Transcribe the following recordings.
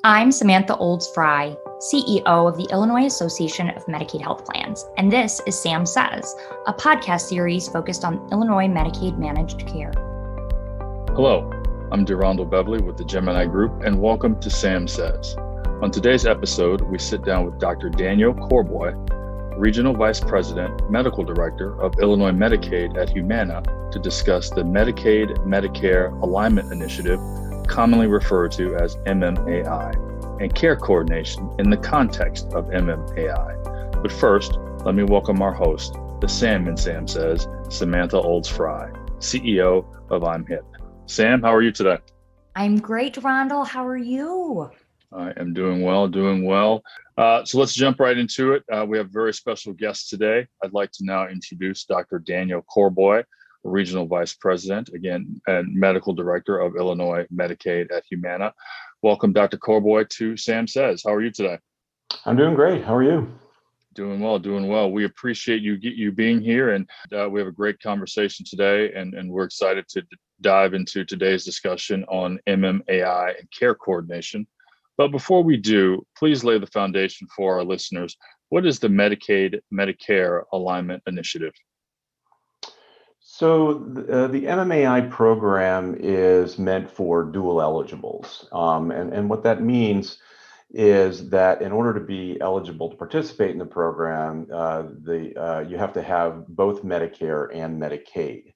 I'm Samantha Olds-Fry, CEO of the Illinois Association of Medicaid Health Plans, and this is Sam Says, a podcast series focused on Illinois Medicaid managed care. Hello, I'm Durandal Beverly with the Gemini Group, and welcome to Sam Says. On today's episode, we sit down with Dr. Daniel Corboy, Regional Vice President, Medical Director of Illinois Medicaid at Humana, to discuss the Medicaid Medicare Alignment Initiative, commonly referred to as MMAI, and care coordination in the context of MMAI. But first, let me welcome our host, the Sam in Sam Says, Samantha Olds-Fry, CEO of I'm Hip. Sam, how are you today? I'm great, Rondell. How are you? I am doing well. So let's jump right into it. We have a very special guest today. I'd like to now introduce Dr. Daniel Corboy, Regional Vice President, again, and Medical Director of Illinois Medicaid at Humana. Welcome, Dr. Corboy, to Sam Says. How are you today? I'm doing great. How are you? Doing well. We appreciate you being here, and we have a great conversation today, and we're excited to dive into today's discussion on MMAI and care coordination. But before we do, please lay the foundation for our listeners. What is the Medicaid Medicare Alignment Initiative? So the MMAI program is meant for dual eligibles. And what that means is that in order to be eligible to participate in the program, you have to have both Medicare and Medicaid.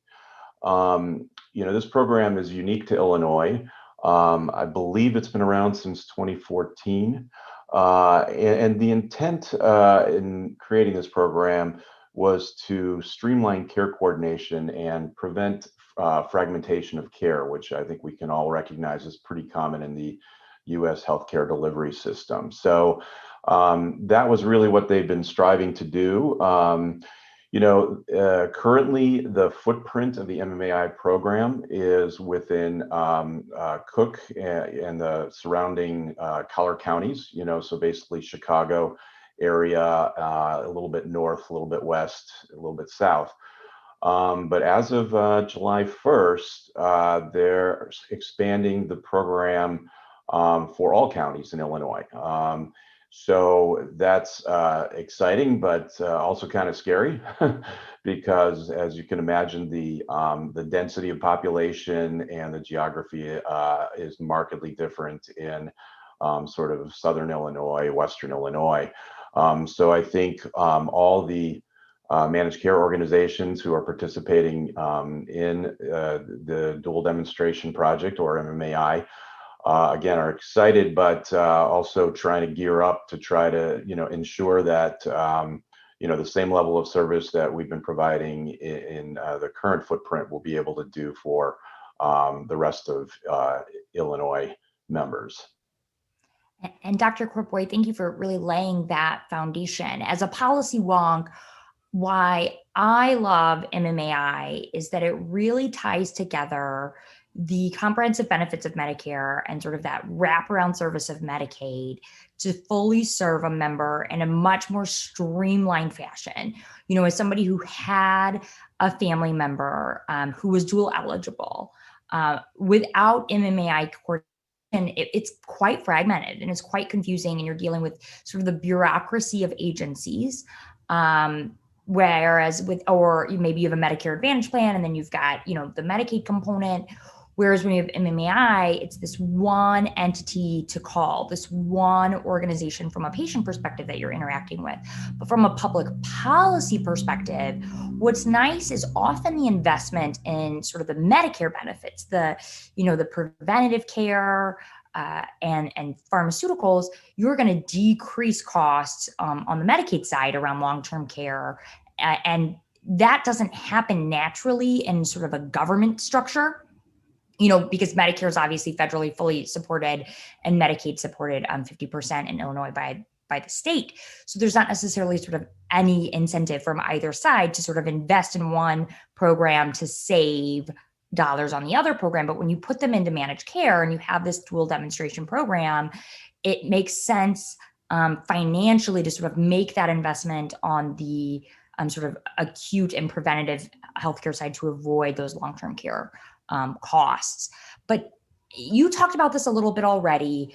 This program is unique to Illinois. I believe it's been around since 2014. And the intent in creating this program was to streamline care coordination and prevent fragmentation of care, which I think we can all recognize is pretty common in the U.S. healthcare delivery system. So that was really what they've been striving to do. Currently the footprint of the MMAI program is within Cook and the surrounding collar counties, so basically Chicago area, a little bit north, a little bit west, a little bit south. But as of July 1st, they're expanding the program for all counties in Illinois. So that's exciting, but also kind of scary because, as you can imagine, the density of population and the geography is markedly different in sort of southern Illinois, western Illinois. So I think all the managed care organizations who are participating in the dual demonstration project, or MMAI, again, are excited, but also trying to gear up to try to, ensure that, the same level of service that we've been providing in the current footprint will be able to do for the rest of Illinois members. And Dr. Corboy, thank you for really laying that foundation. As a policy wonk, why I love MMAI is that it really ties together the comprehensive benefits of Medicare and sort of that wraparound service of Medicaid to fully serve a member in a much more streamlined fashion. As somebody who had a family member who was dual eligible, without MMAI coordination, it's quite fragmented and it's quite confusing, and you're dealing with sort of the bureaucracy of agencies. Whereas maybe you have a Medicare Advantage plan and then you've got, the Medicaid component. Whereas when you have MMAI, it's this one entity to call, this one organization from a patient perspective that you're interacting with. But from a public policy perspective, what's nice is often the investment in sort of the Medicare benefits, the preventative care and pharmaceuticals. You're going to decrease costs on the Medicaid side around long-term care. And that doesn't happen naturally in sort of a government structure. Because Medicare is obviously federally fully supported and Medicaid supported 50% in Illinois by the state. So there's not necessarily sort of any incentive from either side to sort of invest in one program to save dollars on the other program. But when you put them into managed care and you have this dual demonstration program, it makes sense financially to sort of make that investment on the sort of acute and preventative healthcare side to avoid those long-term care costs. But you talked about this a little bit already,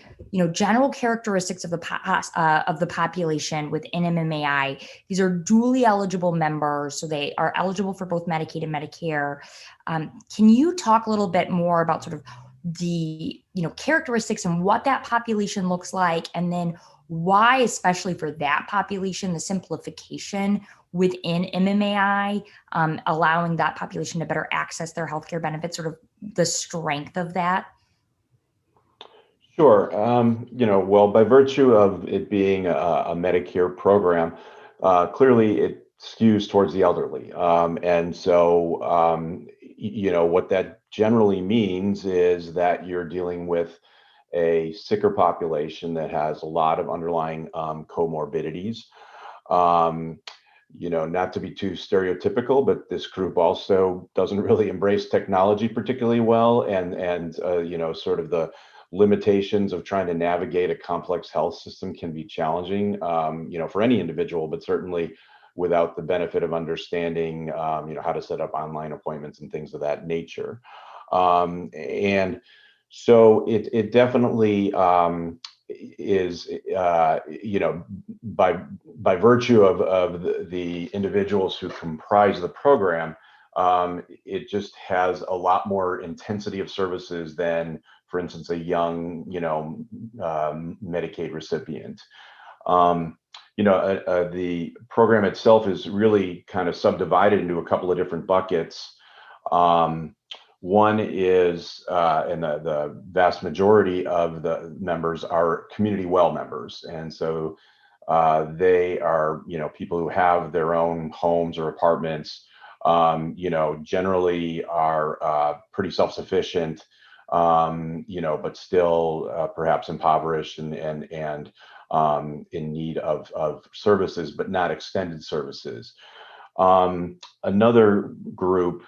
general characteristics of the population within MMAI. These are dually eligible members, so they are eligible for both Medicaid and Medicare. Can you talk a little bit more about sort of the characteristics and what that population looks like, and then why, especially for that population, the simplification within MMAI, allowing that population to better access their healthcare benefits, sort of the strength of that? Sure. Well, by virtue of it being a Medicare program, clearly it skews towards the elderly. And so, what that generally means is that you're dealing with a sicker population that has a lot of underlying comorbidities. Not to be too stereotypical, but this group also doesn't really embrace technology particularly well, and sort of the limitations of trying to navigate a complex health system can be challenging, for any individual, but certainly without the benefit of understanding, how to set up online appointments and things of that nature. And so it definitely is, by virtue of the individuals who comprise the program, it just has a lot more intensity of services than, for instance, a young, Medicaid recipient. The program itself is really kind of subdivided into a couple of different buckets. One is, and the vast majority of the members are community well members. And so they are, people who have their own homes or apartments, generally are pretty self-sufficient, but still perhaps impoverished and in need of services, but not extended services. Another group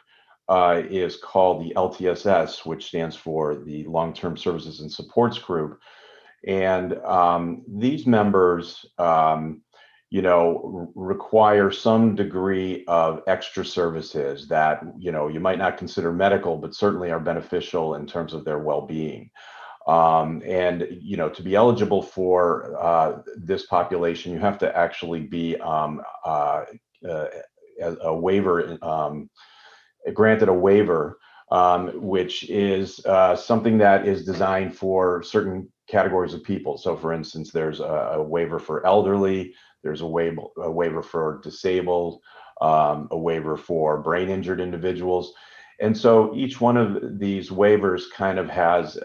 is called the LTSS, which stands for the Long-Term Services and Supports Group. And these members, require some degree of extra services that, you might not consider medical, but certainly are beneficial in terms of their well-being. And, to be eligible for this population, you have to actually be a waiver, granted a waiver, which is something that is designed for certain categories of people. So for instance, there's a waiver for elderly, there's a waiver for disabled, a waiver for brain injured individuals. And so each one of these waivers kind of has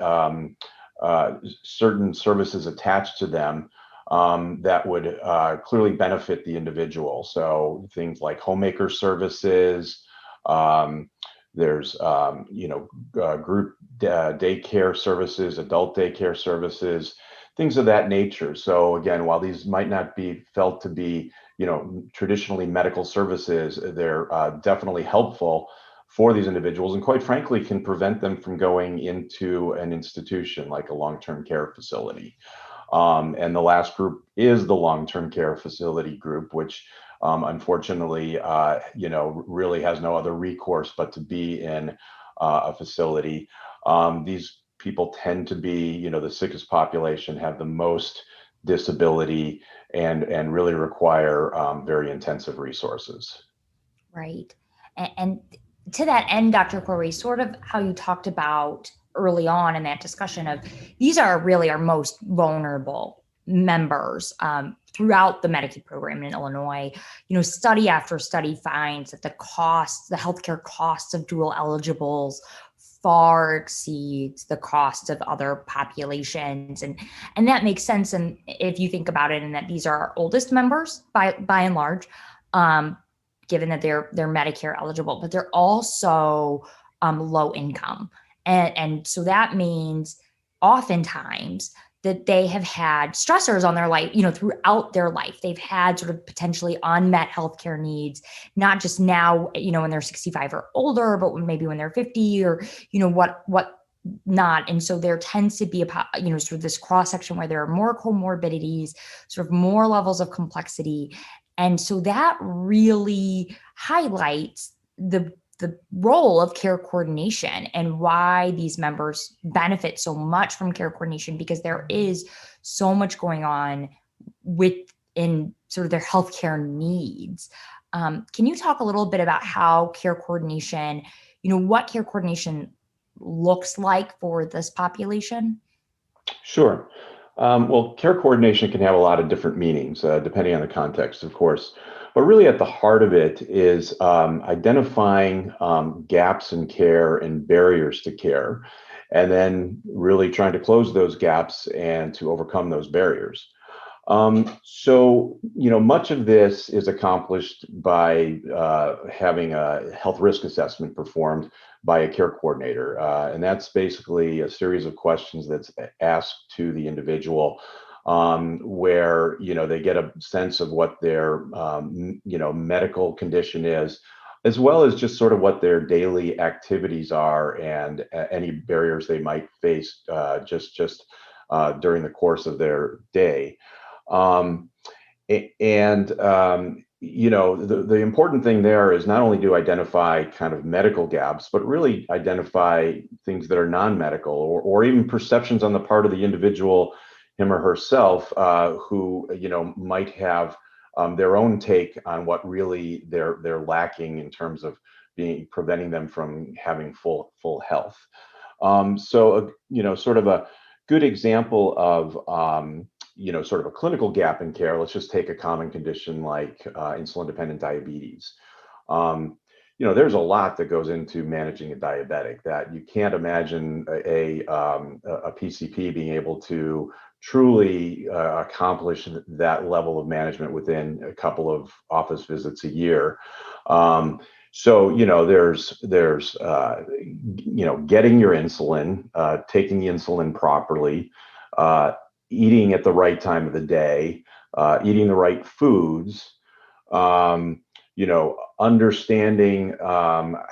certain services attached to them that would clearly benefit the individual. So things like homemaker services, there's group daycare services, adult daycare services, things of that nature. So again, while these might not be felt to be, traditionally medical services, they're definitely helpful for these individuals, and quite frankly, can prevent them from going into an institution like a long-term care facility. And the last group is the long-term care facility group, which unfortunately, really has no other recourse but to be in a facility. These people tend to be, the sickest population, have the most disability, and really require very intensive resources. Right. And to that end, Dr. Corboy, sort of how you talked about early on in that discussion of these are really our most vulnerable members throughout the Medicaid program in Illinois. Study after study finds that the healthcare costs of dual eligibles far exceeds the cost of other populations. And that makes sense. And if you think about it, and that these are our oldest members by and large, given that they're Medicare eligible, but they're also low income. And so that means oftentimes that they have had stressors on their life, throughout their life. They've had sort of potentially unmet healthcare needs, not just now, when they're 65 or older, but maybe when they're 50 or, what not. And so there tends to be sort of this cross section where there are more comorbidities, sort of more levels of complexity. And so that really highlights the the role of care coordination and why these members benefit so much from care coordination, because there is so much going on within sort of their healthcare needs. Can you talk a little bit about how care coordination, what care coordination looks like for this population? Sure. Well, care coordination can have a lot of different meanings, depending on the context, of course. But really, at the heart of it is identifying gaps in care and barriers to care, and then really trying to close those gaps and to overcome those barriers. Much of this is accomplished by having a health risk assessment performed by a care coordinator. And that's basically a series of questions that's asked to the individual where, they get a sense of what their, medical condition is, as well as just sort of what their daily activities are and any barriers they might face just during the course of their day. The important thing there is not only to identify kind of medical gaps, but really identify things that are non-medical or even perceptions on the part of the individual, him or herself, who, might have their own take on what really they're lacking in terms of preventing them from having full health. Sort of a good example of sort of a clinical gap in care. Let's just take a common condition like insulin-dependent diabetes. There's a lot that goes into managing a diabetic that you can't imagine a PCP being able to truly accomplish that level of management within a couple of office visits a year. There's getting your insulin, taking the insulin properly, eating at the right time of the day, eating the right foods, understanding how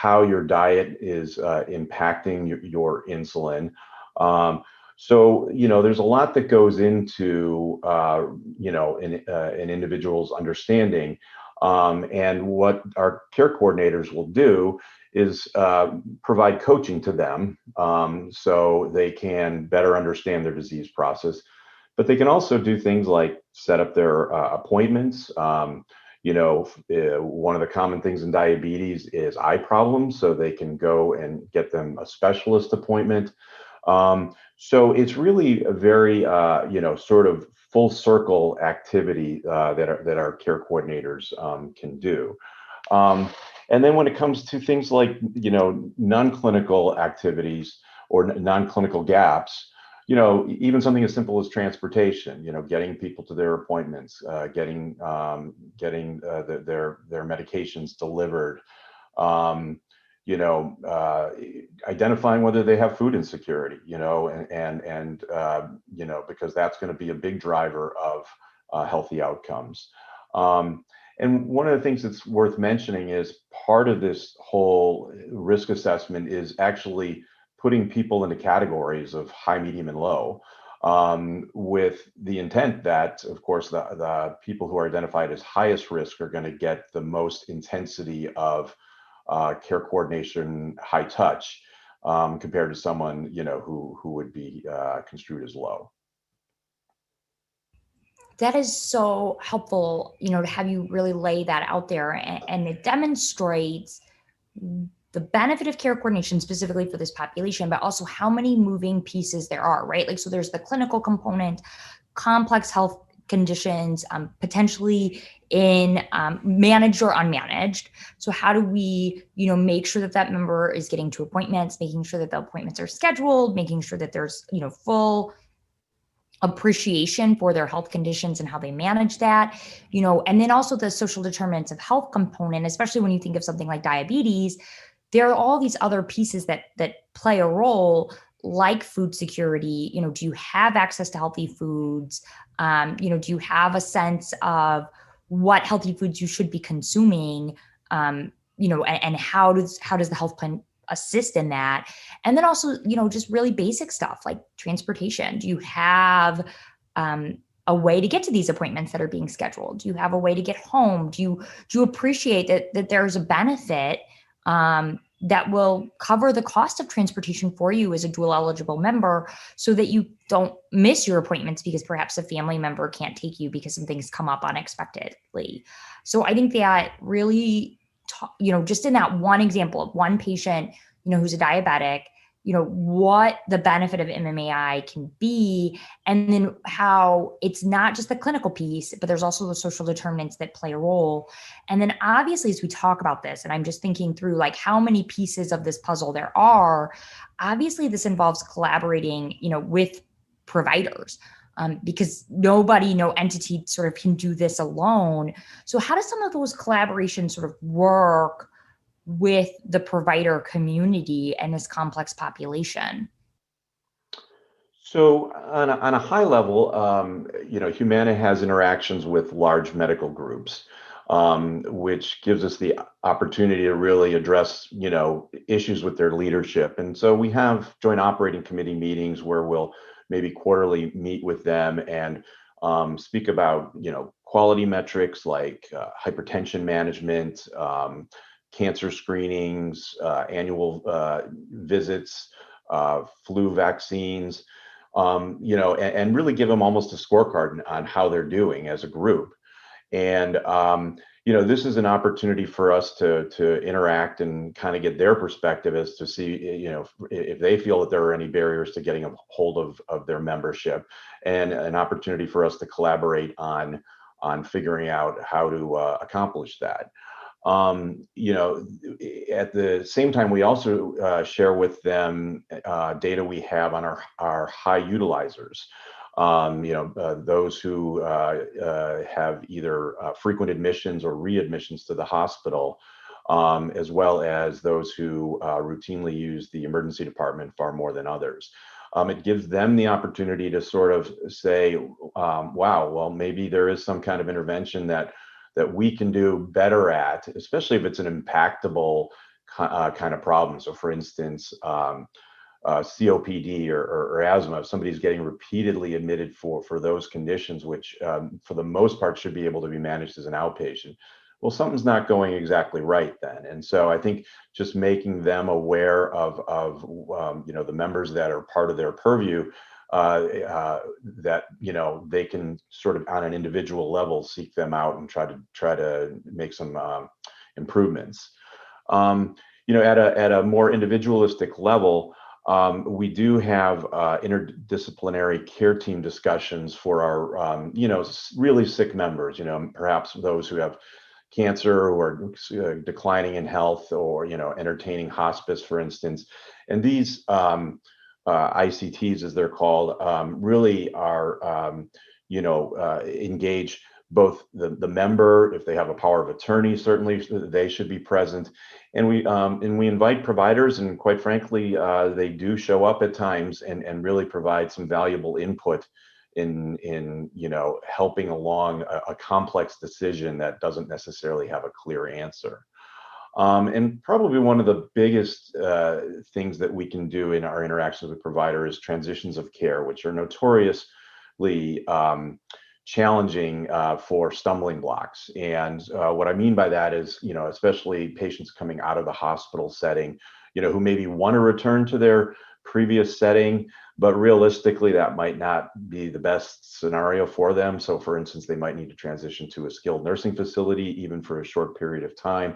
your diet is impacting your insulin. There's a lot that goes into an individual's understanding. And what our care coordinators will do is provide coaching to them so they can better understand their disease process. But they can also do things like set up their appointments. One of the common things in diabetes is eye problems, so they can go and get them a specialist appointment. So it's really a very, sort of full circle activity that our care coordinators can do. And then when it comes to things like, non-clinical activities or non-clinical gaps, even something as simple as transportation, getting people to their appointments, getting their medications delivered, identifying whether they have food insecurity, because that's going to be a big driver of healthy outcomes. And one of the things that's worth mentioning is part of this whole risk assessment is actually putting people into categories of high, medium, and low, with the intent that, of course, the people who are identified as highest risk are going to get the most intensity of care coordination, high touch, compared to someone, who would be construed as low. That is so helpful, to have you really lay that out there, and it demonstrates the benefit of care coordination specifically for this population, but also how many moving pieces there are, right? Like, so there's the clinical component, complex health conditions, potentially in managed or unmanaged. So how do we, make sure that that member is getting to appointments, making sure that the appointments are scheduled, making sure that there's, full appreciation for their health conditions and how they manage that, and then also the social determinants of health component, especially when you think of something like diabetes. There are all these other pieces that play a role, like food security. Do you have access to healthy foods? Do you have a sense of what healthy foods you should be consuming? And how does the health plan assist in that? And then also, just really basic stuff like transportation. Do you have a way to get to these appointments that are being scheduled? Do you have a way to get home? Do you appreciate that there's a benefit that will cover the cost of transportation for you as a dual eligible member, so that you don't miss your appointments because perhaps a family member can't take you because some things come up unexpectedly? So I think that really, just in that one example of one patient, who's a diabetic, what the benefit of MMAI can be, and then how it's not just the clinical piece, but there's also the social determinants that play a role. And then obviously, as we talk about this, and I'm just thinking through like how many pieces of this puzzle there are, obviously this involves collaborating, with providers. Because no entity sort of can do this alone. So how does some of those collaborations sort of work with the provider community and this complex population? So on a high level, Humana has interactions with large medical groups, which gives us the opportunity to really address, issues with their leadership. And so we have joint operating committee meetings where we'll maybe quarterly meet with them and speak about, quality metrics like hypertension management, cancer screenings, annual visits, flu vaccines, and really give them almost a scorecard on how they're doing as a group. And, this is an opportunity for us to interact and kind of get their perspective as to see, if they feel that there are any barriers to getting a hold of their membership, and an opportunity for us to collaborate on figuring out how to accomplish that. At the same time, we also share with them data we have on our high utilizers. Those who have either frequent admissions or readmissions to the hospital, as well as those who routinely use the emergency department far more than others. It gives them the opportunity to sort of say, wow, well, maybe there is some kind of intervention that we can do better at, especially if it's an impactable kind of problem. So for instance, COPD or asthma, if somebody's getting repeatedly admitted for those conditions, which for the most part should be able to be managed as an outpatient, well, something's not going exactly right then. And so I think just making them aware of the members that are part of their purview, that they can sort of on an individual level seek them out and try to make some improvements. At a more individualistic level, we do have interdisciplinary care team discussions for our really sick members, perhaps those who have cancer who are declining in health, or entertaining hospice, for instance. And these ICTs, as they're called, really are engage both the member. If they have a power of attorney, certainly they should be present, and we invite providers, and quite frankly, they do show up at times and really provide some valuable input in helping along a complex decision that doesn't necessarily have a clear answer. And probably one of the biggest things that we can do in our interactions with providers is transitions of care, which are notoriously challenging for stumbling blocks. And what I mean by that is, especially patients coming out of the hospital setting, who maybe want to return to their previous setting, but realistically that might not be the best scenario for them. So for instance, they might need to transition to a skilled nursing facility, even for a short period of time,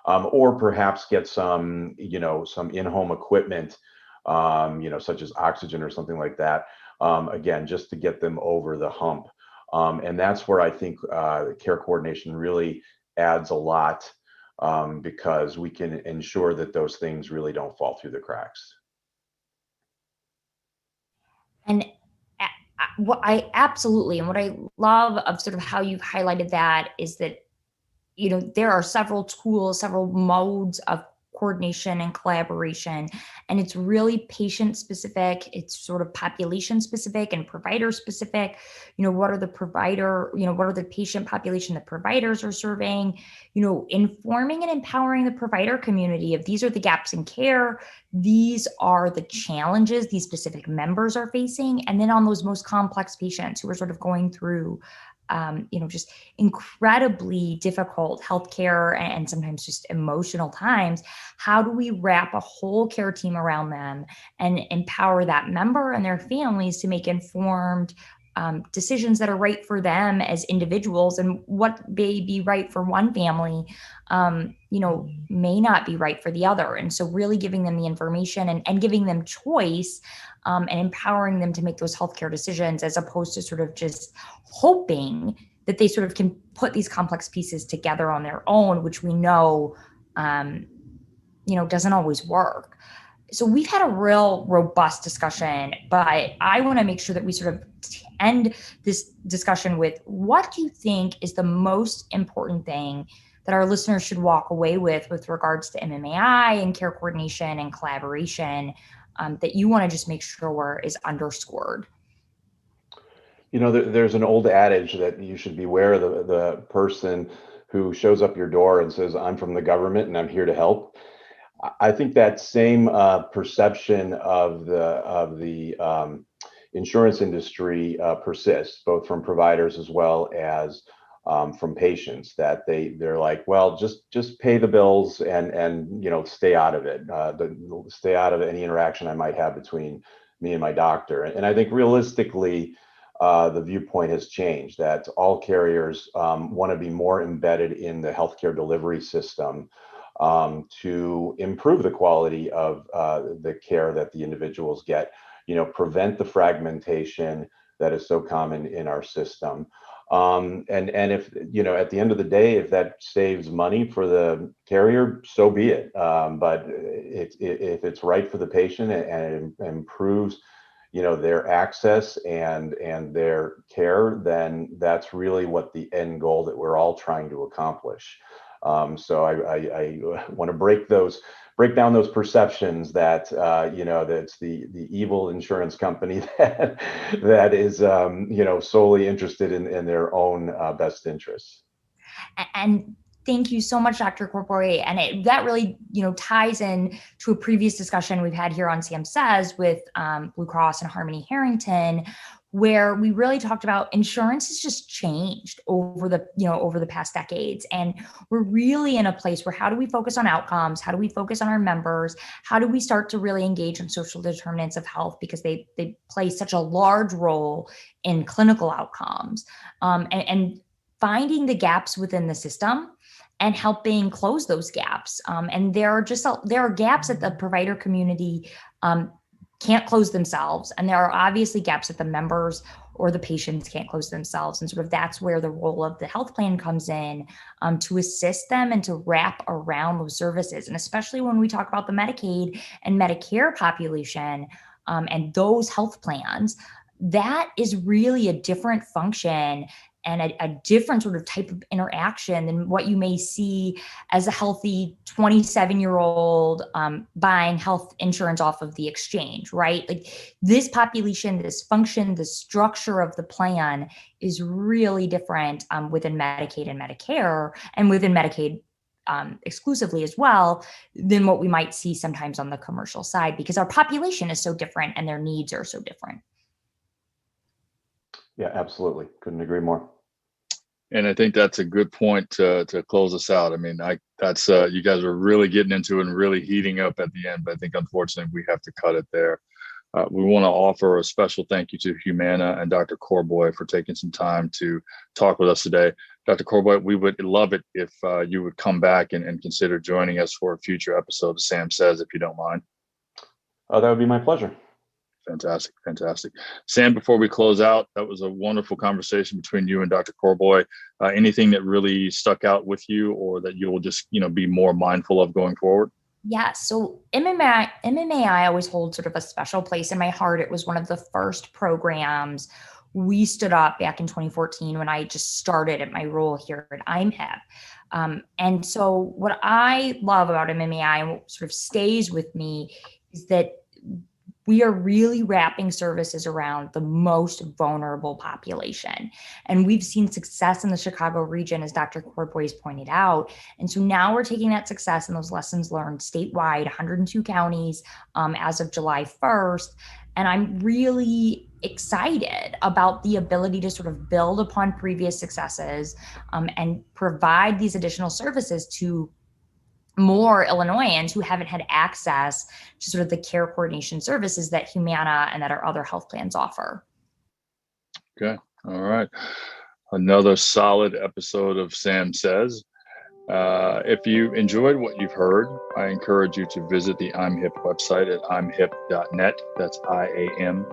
or perhaps get some in-home equipment, such as oxygen or something like that, again, just to get them over the hump. And that's where I think care coordination really adds a lot, because we can ensure that those things really don't fall through the cracks. And what I absolutely, and what I love of sort of how you've highlighted that is that, there are several tools, several modes of coordination and collaboration. And it's really patient specific. It's sort of population specific and provider specific. What are the what are the patient population that providers are serving? Informing and empowering the provider community of these are the gaps in care. These are the challenges these specific members are facing. And then on those most complex patients who are sort of going through just incredibly difficult healthcare and sometimes just emotional times, how do we wrap a whole care team around them and empower that member and their families to make informed decisions that are right for them as individuals, and what may be right for one family, may not be right for the other. And so really giving them the information and giving them choice and empowering them to make those healthcare decisions, as opposed to sort of just hoping that they sort of can put these complex pieces together on their own, which we know, doesn't always work. So we've had a real robust discussion, but I want to make sure that we sort of end this discussion with, what do you think is the most important thing that our listeners should walk away with regards to MMAI and care coordination and collaboration, that you want to just make sure is underscored? There's an old adage that you should beware of the person who shows up your door and says, "I'm from the government and I'm here to help." I think that same perception of the insurance industry persists, both from providers as well as from patients. That they're like, well, just pay the bills and stay out of it, stay out of any interaction I might have between me and my doctor. And I think realistically, the viewpoint has changed. That all carriers want to be more embedded in the healthcare delivery system, to improve the quality of the care that the individuals get, prevent the fragmentation that is so common in our system. And if, at the end of the day, if that saves money for the carrier, so be it. But if it's right for the patient and it improves, their access and their care, then that's really what the end goal that we're all trying to accomplish. So I want to break down those perceptions that that's the evil insurance company that is solely interested in their own best interests. And thank you so much, Dr. Corboy. And that really, ties in to a previous discussion we've had here on Sam Says with Blue Cross and Harmony Harrington, where we really talked about insurance has just changed over the past decades. And we're really in a place where, how do we focus on outcomes? How do we focus on our members? How do we start to really engage in social determinants of health? Because they play such a large role in clinical outcomes, and finding the gaps within the system and helping close those gaps. And there are gaps that the provider community can't close themselves. And there are obviously gaps that the members or the patients can't close themselves. And sort of that's where the role of the health plan comes in, to assist them and to wrap around those services. And especially when we talk about the Medicaid and Medicare population, and those health plans, that is really a different function and a different sort of type of interaction than what you may see as a healthy 27-year-old buying health insurance off of the exchange, right? Like, this population, this function, the structure of the plan is really different within Medicaid and Medicare, and within Medicaid exclusively as well, than what we might see sometimes on the commercial side, because our population is so different and their needs are so different. Yeah, absolutely. Couldn't agree more. And I think that's a good point to close us out. I mean, that's you guys are really getting into it and really heating up at the end, but I think unfortunately we have to cut it there. We want to offer a special thank you to Humana and Dr. Corboy for taking some time to talk with us today. Dr. Corboy, we would love it if you would come back and consider joining us for a future episode of Sam Says, if you don't mind. Oh, that would be my pleasure. Fantastic. Sam, before we close out, that was a wonderful conversation between you and Dr. Corboy. Anything that really stuck out with you, or that you will just, be more mindful of going forward? Yeah, so MMAI always holds sort of a special place in my heart. It was one of the first programs we stood up back in 2014 when I just started at my role here at IMHIP. And so what I love about MMAI and what sort of stays with me is that we are really wrapping services around the most vulnerable population. And we've seen success in the Chicago region, as Dr. Corboy has pointed out. And so now we're taking that success and those lessons learned statewide, 102 counties as of July 1st. And I'm really excited about the ability to sort of build upon previous successes and provide these additional services to more Illinoisans who haven't had access to sort of the care coordination services that Humana and that our other health plans offer. Okay. All right. Another solid episode of Sam Says. If you enjoyed what you've heard, I encourage you to visit the IMHIP website at imhip.net. That's IAMHP.net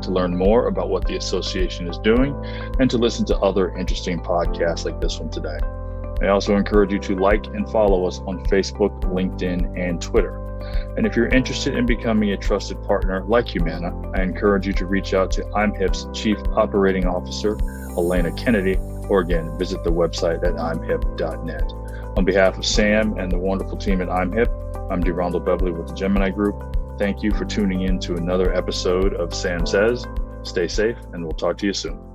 to learn more about what the association is doing and to listen to other interesting podcasts like this one today. I also encourage you to like and follow us on Facebook, LinkedIn, and Twitter. And if you're interested in becoming a trusted partner like Humana, I encourage you to reach out to IMHIP's Chief Operating Officer, Elena Kennedy, or again, visit the website at imhip.net. On behalf of Sam and the wonderful team at IMHIP, I'm Durando Beverly with the Gemini Group. Thank you for tuning in to another episode of Sam Says. Stay safe, and we'll talk to you soon.